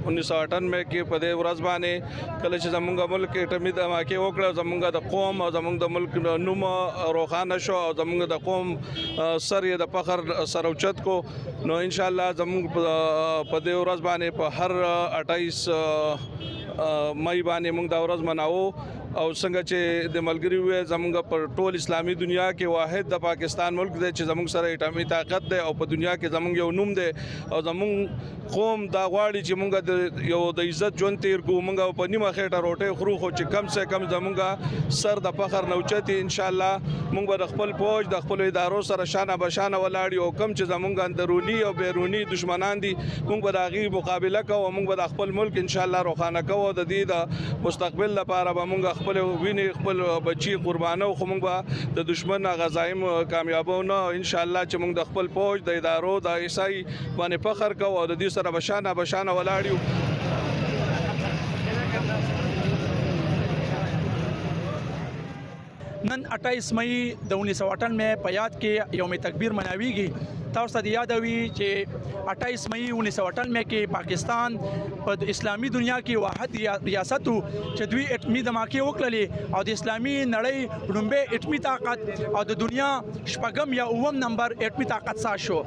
1998 کې په دې ورځ باندې کله چې زمونږ ملک اټمي دماکې وکړه زمونږ د قوم او زمونږ د ملک نوم روښانه شو او زمونږ د قوم سر یې د فخر سره اوچت کو نو ان شاء الله زمونږ په دې ورځ باندې په هر 28 مئی باندې موږ دا ورځ مناو او څنګه چې د ملګری وې زمونږ پر ټول اسلامي دنیا کې واحد د پاکستان ملک دی چې زمونږ سره اټامي طاقت دی او په دنیا کې زمونږ یو نوم دی او زمونږ قوم دا غواړي چې موږ یو د عزت ژوند تیر کو موږ په نیمه خېټه روټي خورو خو چې کم سے کم زمونږ سر د فخر نوچتي ان شاء الله موږ به خپل فوج د خپل ادارو سره شانه بشانه ولاړ یو کم چې زمونږ اندرونی او بیرونی دشمنان دي موږ به د هغې مقابله کوو موږ به د خپل ملک ان شاء الله روښانه کوو د دې د مستقبل لپاره به موږ خپل وینې خپل بچي قربانو خو موږ به د دشمن غزایم کامیابو نه ان شاء الله چې موږ د خپل فوج د ادارو د عیسائی باندې فخر کوو او د دې سره بشانه ولاړ یو. نن 28 مئی د 1998 په یاد کې یوم تکبیر مناویږي. تاسو ته یاد وي چې 28 مئی 1998 کې پاکستان په اسلامي دنیا کې واحد ریاست چې دوی اټمی دماکې وکړلې او د اسلامي نړۍ لومبه اټمی طاقت او د دنیا شپږم یا اووم نمبر اټمی طاقت ساز شو.